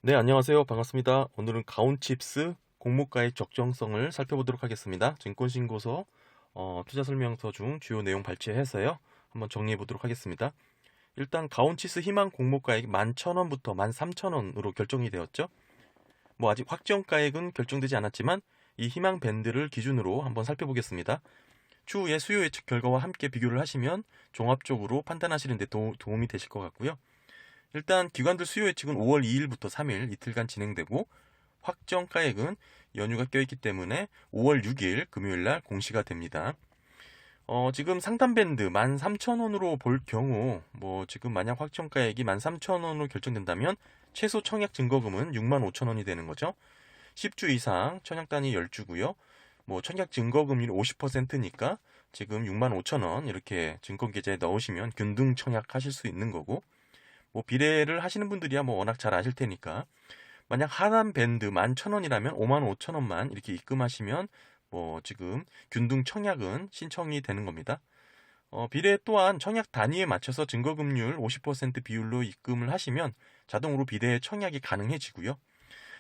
네, 안녕하세요. 반갑습니다. 오늘은 가온칩스 공모가액 적정성을 살펴보도록 하겠습니다. 증권신고서 투자설명서 중 주요 내용 발췌해서요. 한번 정리해 보도록 하겠습니다. 일단 가온칩스 희망 공모가액 11,000원부터 13,000원으로 결정이 되었죠. 아직 확정가액은 결정되지 않았지만 이 희망 밴드를 기준으로 한번 살펴보겠습니다. 추후에 수요 예측 결과와 함께 비교를 하시면 종합적으로 판단하시는 데 도움이 되실 것 같고요. 일단 기관들 수요 예측은 5월 2일부터 3일 이틀간 진행되고 확정가액은 연휴가 껴있기 때문에 5월 6일 금요일날 공시가 됩니다. 지금 상단 밴드 13,000원으로 볼 경우 지금 만약 확정가액이 13,000원으로 결정된다면 최소 청약 증거금은 65,000원이 되는 거죠. 10주 이상 청약 단위 10주고요. 청약 증거금이 50%니까 지금 65,000원 이렇게 증권계좌에 넣으시면 균등 청약하실 수 있는 거고, 비례를 하시는 분들이야 워낙 잘 아실 테니까 만약 하단 밴드 11,000원이라면 55,000원만 이렇게 입금하시면 지금 균등 청약은 신청이 되는 겁니다. 비례 또한 청약 단위에 맞춰서 증거금률 50% 비율로 입금을 하시면 자동으로 비례 청약이 가능해지고요.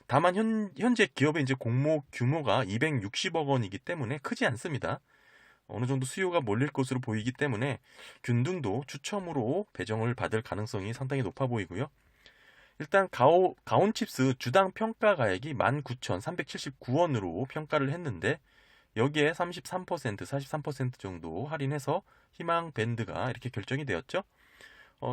다만 현재 기업의 이제 공모 규모가 260억 원이기 때문에 크지 않습니다. 어느 정도 수요가 몰릴 것으로 보이기 때문에 균등도 추첨으로 배정을 받을 가능성이 상당히 높아 보이고요. 일단 가온칩스 주당 평가가액이 19,379원으로 평가를 했는데 여기에 33%, 43% 정도 할인해서 희망 밴드가 이렇게 결정이 되었죠.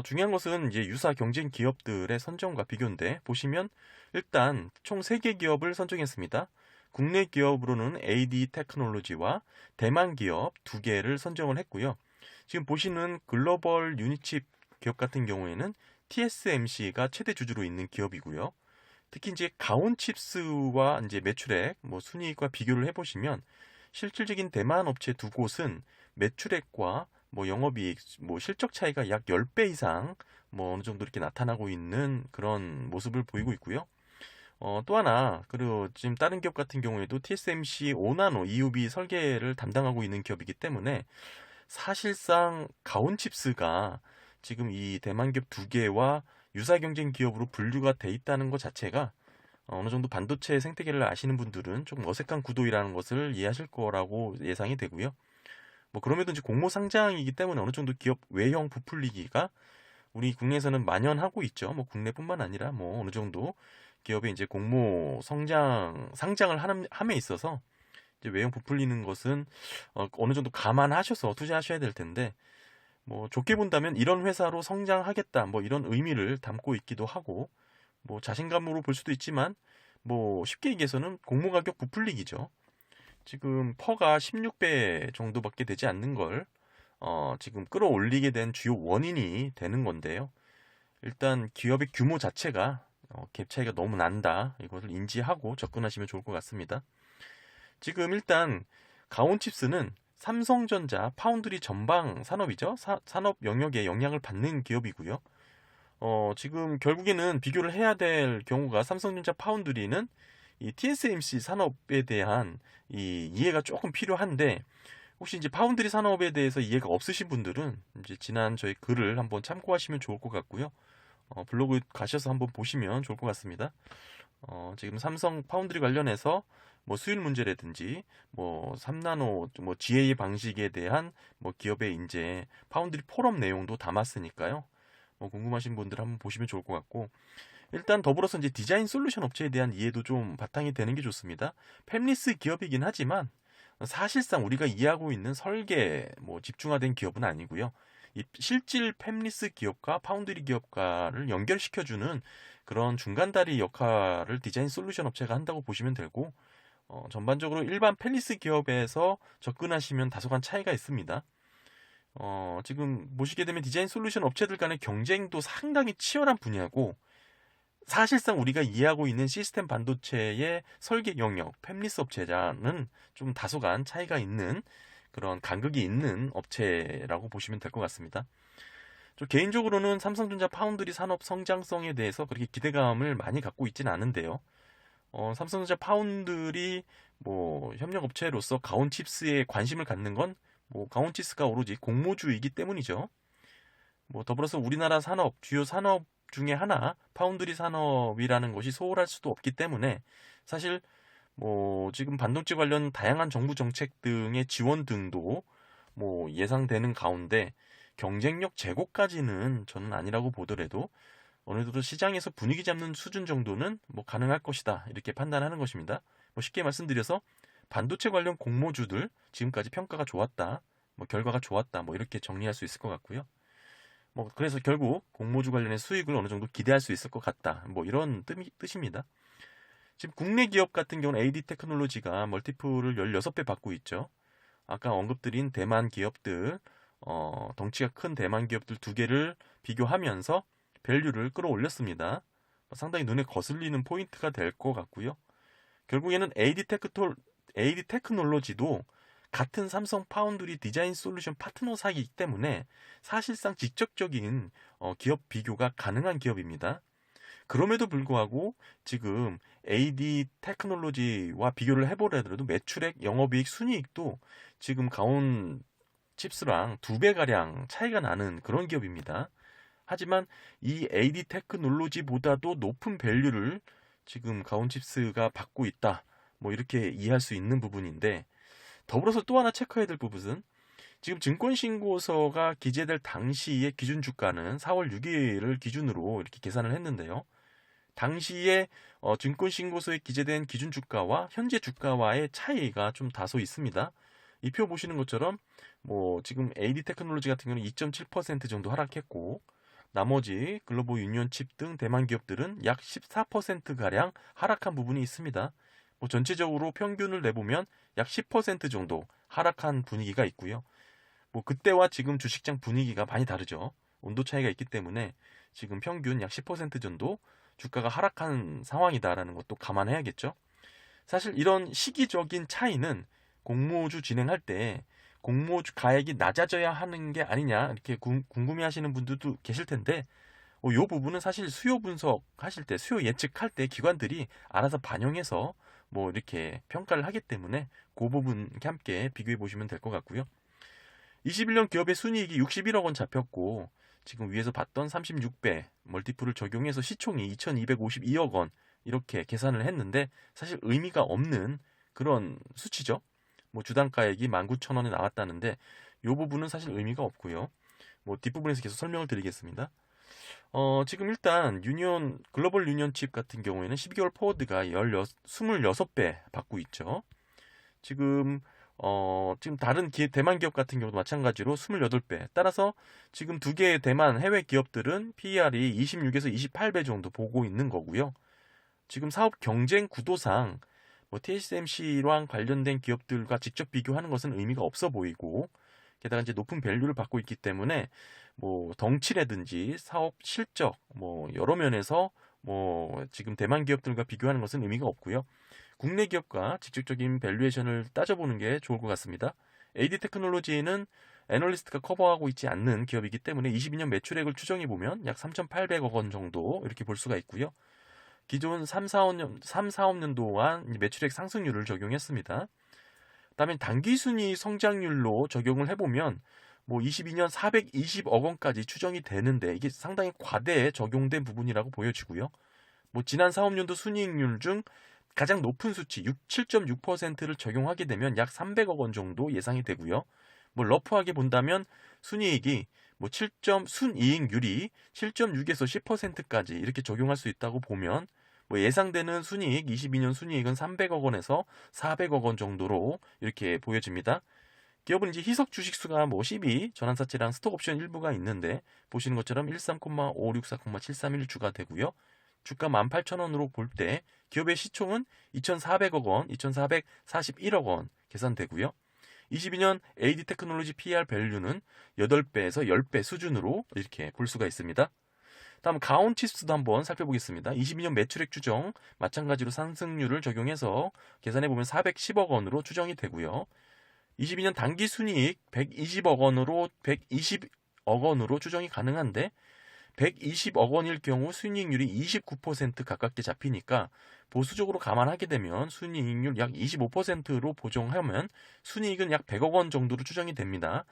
중요한 것은 이제 유사 경쟁 기업들의 선정과 비교인데 보시면 일단 총 3개 기업을 선정했습니다. 국내 기업으로는 AD 테크놀로지와 대만 기업 2개를 선정을 했고요. 지금 보시는 글로벌 유니칩 기업 같은 경우에는 TSMC가 최대 주주로 있는 기업이고요. 특히 이제 가온칩스와 이제 매출액, 순이익과 비교를 해보시면 실질적인 대만 업체 두 곳은 매출액과 영업이익, 실적 차이가 약 10배 이상 어느 정도 이렇게 나타나고 있는 그런 모습을 보이고 있고요. 또 하나, 그리고 지금 다른 기업 같은 경우에도 TSMC 5나노 EUV 설계를 담당하고 있는 기업이기 때문에 사실상 가온칩스가 지금 이 대만 기업 2개와 유사 경쟁 기업으로 분류가 돼 있다는 것 자체가 어느 정도 반도체 생태계를 아시는 분들은 조금 어색한 구도이라는 것을 이해하실 거라고 예상이 되고요. 그럼에도 이제 공모 상장이기 때문에 어느 정도 기업 외형 부풀리기가 우리 국내에서는 만연하고 있죠. 국내뿐만 아니라 어느 정도 기업의 이제 공모 상장을 함에 있어서 이제 외형 부풀리는 것은 어느 정도 감안하셔서 투자하셔야 될 텐데, 좋게 본다면 이런 회사로 성장하겠다 이런 의미를 담고 있기도 하고, 자신감으로 볼 수도 있지만 쉽게 얘기해서는 공모 가격 부풀리기죠. 지금 퍼가 16배 정도밖에 되지 않는 걸 지금 끌어올리게 된 주요 원인이 되는 건데요. 일단 기업의 규모 자체가 갭 차이가 너무 난다. 이것을 인지하고 접근하시면 좋을 것 같습니다. 지금 일단 가온칩스는 삼성전자 파운드리 전방 산업이죠. 산업 영역에 영향을 받는 기업이고요. 지금 결국에는 비교를 해야 될 경우가 삼성전자 파운드리는 이 TSMC 산업에 대한 이 이해가 조금 필요한데, 혹시 이제 파운드리 산업에 대해서 이해가 없으신 분들은 이제 지난 저희 글을 한번 참고하시면 좋을 것 같고요. 블로그 가셔서 한번 보시면 좋을 것 같습니다. 지금 삼성 파운드리 관련해서 수율 문제라든지 3나노 GA 방식에 대한 기업의 이제 파운드리 포럼 내용도 담았으니까요. 궁금하신 분들 한번 보시면 좋을 것 같고, 일단 더불어서 이제 디자인 솔루션 업체에 대한 이해도 좀 바탕이 되는 게 좋습니다. 팹리스 기업이긴 하지만 사실상 우리가 이해하고 있는 설계 집중화된 기업은 아니고요. 이 실질 팹리스 기업과 파운드리 기업과를 연결시켜주는 그런 중간다리 역할을 디자인 솔루션 업체가 한다고 보시면 되고, 전반적으로 일반 팹리스 기업에서 접근하시면 다소간 차이가 있습니다. 지금 보시게 되면 디자인 솔루션 업체들 간의 경쟁도 상당히 치열한 분야고, 사실상 우리가 이해하고 있는 시스템 반도체의 설계 영역, 팹리스 업체자는 좀 다소간 차이가 있는 그런 간극이 있는 업체라고 보시면 될 것 같습니다. 개인적으로는 삼성전자 파운드리 산업 성장성에 대해서 그렇게 기대감을 많이 갖고 있지는 않은데요. 삼성전자 파운드리 협력 업체로서 가온칩스에 관심을 갖는 건 가온칩스가 오로지 공모주이기 때문이죠. 더불어서 우리나라 주요 산업 중에 하나, 파운드리 산업이라는 것이 소홀할 수도 없기 때문에 사실 뭐 지금 반도체 관련 다양한 정부 정책 등의 지원 등도 뭐 예상되는 가운데 경쟁력 제고까지는 저는 아니라고 보더라도 어느 정도 시장에서 분위기 잡는 수준 정도는 뭐 가능할 것이다, 이렇게 판단하는 것입니다. 뭐 쉽게 말씀드려서 반도체 관련 공모주들 지금까지 평가가 좋았다, 뭐 결과가 좋았다, 뭐 이렇게 정리할 수 있을 것 같고요. 뭐 그래서 결국 공모주 관련의 수익을 어느 정도 기대할 수 있을 것 같다, 뭐 이런 뜻입니다. 지금 국내 기업 같은 경우는 AD 테크놀로지가 멀티플을 16배 받고 있죠. 아까 언급드린 대만 기업들, 덩치가 큰 대만 기업들 두 개를 비교하면서 밸류를 끌어올렸습니다. 상당히 눈에 거슬리는 포인트가 될 것 같고요. 결국에는 AD 테크놀로지도 같은 삼성 파운드리 디자인 솔루션 파트너사이기 때문에 사실상 직접적인 기업 비교가 가능한 기업입니다. 그럼에도 불구하고 지금 AD 테크놀로지와 비교를 해보더라도 매출액, 영업이익, 순이익도 지금 가온 칩스랑 2배가량 차이가 나는 그런 기업입니다. 하지만 이 AD 테크놀로지보다도 높은 밸류를 지금 가온칩스가 받고 있다, 뭐 이렇게 이해할 수 있는 부분인데, 더불어서 또 하나 체크해야 될 부분은 지금 증권신고서가 기재될 당시의 기준 주가는 4월 6일을 기준으로 이렇게 계산을 했는데요. 당시에 증권신고서에 기재된 기준 주가와 현재 주가와의 차이가 좀 다소 있습니다. 이 표 보시는 것처럼 뭐 지금 AD 테크놀로지 같은 경우는 2.7% 정도 하락했고, 나머지 글로벌 유니온칩 등 대만 기업들은 약 14%가량 하락한 부분이 있습니다. 뭐 전체적으로 평균을 내보면 약 10% 정도 하락한 분위기가 있고요. 뭐 그때와 지금 주식장 분위기가 많이 다르죠. 온도 차이가 있기 때문에 지금 평균 약 10% 정도 주가가 하락한 상황이다라는 것도 감안해야겠죠. 사실 이런 시기적인 차이는 공모주 진행할 때 공모주 가액이 낮아져야 하는 게 아니냐, 이렇게 궁금해 하시는 분들도 계실 텐데, 이 부분은 사실 수요 분석하실 때, 수요 예측할 때 기관들이 알아서 반영해서 뭐 이렇게 평가를 하기 때문에 그 부분 함께 비교해 보시면 될 것 같고요. 21년 기업의 순이익이 61억 원 잡혔고, 지금 위에서 봤던 36배 멀티플을 적용해서 시총이 2252억 원 이렇게 계산을 했는데 사실 의미가 없는 그런 수치죠. 뭐 주단가액이 19,000원에 나왔다는데 이 부분은 사실 의미가 없고요. 뭐 뒷부분에서 계속 설명을 드리겠습니다. 지금 일단 글로벌 유니온칩 같은 경우에는 12개월 포워드가 26배 받고 있죠. 지금 다른 대만 기업 같은 경우도 마찬가지로 28배. 따라서 지금 두 개의 대만 해외 기업들은 PER이 26에서 28배 정도 보고 있는 거고요. 지금 사업 경쟁 구도상 뭐 TSMC랑 관련된 기업들과 직접 비교하는 것은 의미가 없어 보이고, 게다가 이제 높은 밸류를 받고 있기 때문에 뭐 덩치라든지 사업 실적 뭐 여러 면에서 뭐 지금 대만 기업들과 비교하는 것은 의미가 없고요. 국내 기업과 직접적인 밸류에이션을 따져보는 게 좋을 것 같습니다. AD 테크놀로지는 애널리스트가 커버하고 있지 않는 기업이기 때문에 22년 매출액을 추정해보면 약 3,800억 원 정도 이렇게 볼 수가 있고요. 기존 3, 4년 동안 매출액 상승률을 적용했습니다. 그다음에 당기순위 성장률로 적용을 해보면 뭐 22년 420억 원까지 추정이 되는데 이게 상당히 과대에 적용된 부분이라고 보여지고요. 뭐 지난 사업년도 순이익률 중 가장 높은 수치 7.6%를 적용하게 되면 약 300억 원 정도 예상이 되고요. 뭐 러프하게 본다면 순이익이 순이익률이 7.6에서 10%까지 이렇게 적용할 수 있다고 보면 뭐 예상되는 순이익 22년 순이익은 300억 원에서 400억 원 정도로 이렇게 보여집니다. 기업은 이제 희석 주식수가 뭐 12, 전환사채랑 스톡옵션 일부가 있는데 보시는 것처럼 13,564,731 주가 되고요. 주가 18,000원으로 볼 때 기업의 시총은 2,400억 원, 2,441억 원 계산되고요. 22년 AD 테크놀로지 PER 밸류는 8배에서 10배 수준으로 이렇게 볼 수가 있습니다. 다음 가온칩스도 한번 살펴보겠습니다. 22년 매출액 추정 마찬가지로 상승률을 적용해서 계산해보면 410억 원으로 추정이 되고요. 22년 당기순이익 120억 원으로 추정이 가능한데 120억 원일 경우 순이익률이 29% 가깝게 잡히니까 보수적으로 감안하게 되면 순이익률 약 25%로 보정하면 순이익은 약 100억 원 정도로 추정이 됩니다.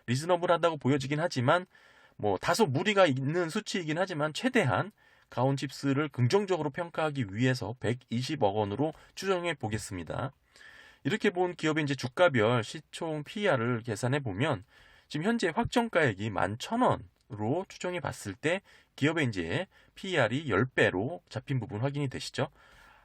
리즈너블하다고 보여지긴 하지만 뭐 다소 무리가 있는 수치이긴 하지만 최대한 가온칩스를 긍정적으로 평가하기 위해서 120억 원으로 추정해 보겠습니다. 이렇게 본 기업의 이제 주가별 시총 PER을 계산해 보면 지금 현재 확정가액이 11,000원으로 추정해 봤을 때 기업의 이제 PER이 10배로 잡힌 부분 확인이 되시죠?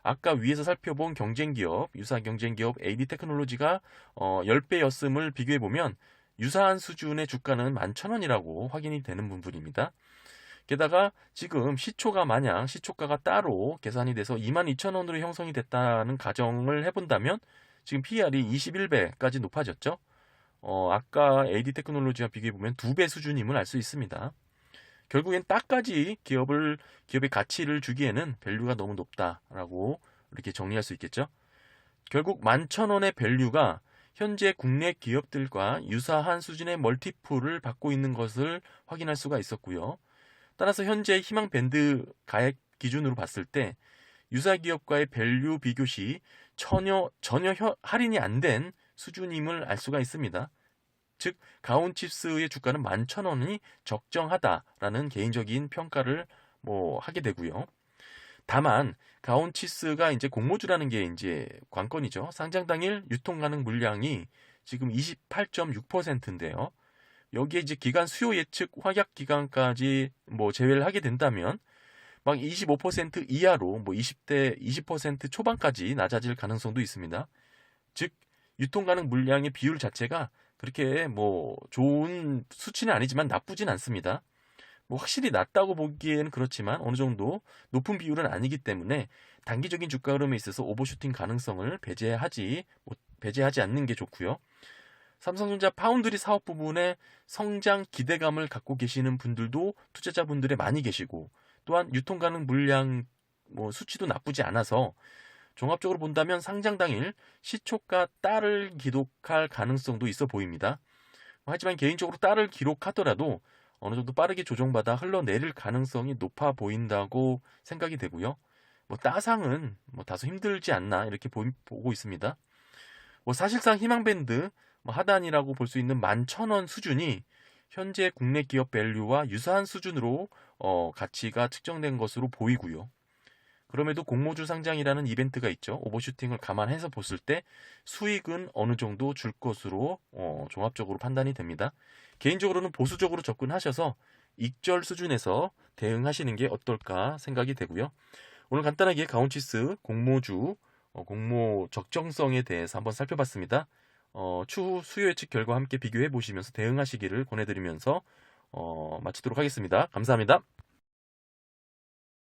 아까 위에서 살펴본 경쟁기업, 유사 경쟁기업 AD테크놀로지가 10배였음을 비교해 보면 유사한 수준의 주가는 11,000원이라고 확인이 되는 부분입니다. 게다가 지금 시초가가 따로 계산이 돼서 22,000원으로 형성이 됐다는 가정을 해본다면 지금 PER이 21배까지 높아졌죠. 아까 AD테크놀로지와 비교해보면 2배 수준임을 알 수 있습니다. 결국엔 딱까지 기업의 가치를 주기에는 밸류가 너무 높다라고 이렇게 정리할 수 있겠죠. 결국 11,000원의 밸류가 현재 국내 기업들과 유사한 수준의 멀티플을 받고 있는 것을 확인할 수가 있었고요. 따라서 현재 희망 밴드 가액 기준으로 봤을 때 유사 기업과의 밸류 비교 시 전혀 할인이 안 된 수준임을 알 수가 있습니다. 즉 가온칩스의 주가는 11,000원이 적정하다라는 개인적인 평가를 하게 되고요. 다만 가온칩스가 이제 공모주라는 게 이제 관건이죠. 상장 당일 유통 가능 물량이 지금 28.6%인데요. 여기에 이제 기간 수요 예측 확약 기간까지 제외를 하게 된다면 막 25% 이하로 20% 초반까지 낮아질 가능성도 있습니다. 즉 유통 가능 물량의 비율 자체가 그렇게 좋은 수치는 아니지만 나쁘진 않습니다. 확실히 낮다고 보기에는 그렇지만 어느 정도 높은 비율은 아니기 때문에 단기적인 주가 흐름에 있어서 오버슈팅 가능성을 배제하지 않는 게 좋고요. 삼성전자 파운드리 사업 부분에 성장 기대감을 갖고 계시는 분들도 투자자분들에 많이 계시고 또한 유통 가능 물량 수치도 나쁘지 않아서 종합적으로 본다면 상장 당일 시초가 딸을 기록할 가능성도 있어 보입니다. 하지만 개인적으로 딸을 기록하더라도 어느 정도 빠르게 조정받아 흘러내릴 가능성이 높아 보인다고 생각이 되고요. 따상은 다소 힘들지 않나 이렇게 보고 있습니다. 사실상 희망밴드 하단이라고 볼 수 있는 11,000원 수준이 현재 국내 기업 밸류와 유사한 수준으로 가치가 측정된 것으로 보이고요. 그럼에도 공모주 상장이라는 이벤트가 있죠. 오버슈팅을 감안해서 봤을 때 수익은 어느 정도 줄 것으로 종합적으로 판단이 됩니다. 개인적으로는 보수적으로 접근하셔서 익절 수준에서 대응하시는 게 어떨까 생각이 되고요. 오늘 간단하게 가온칩스 공모주 공모 적정성에 대해서 한번 살펴봤습니다. 추후 수요 예측 결과 함께 비교해 보시면서 대응하시기를 권해드리면서 마치도록 하겠습니다. 감사합니다.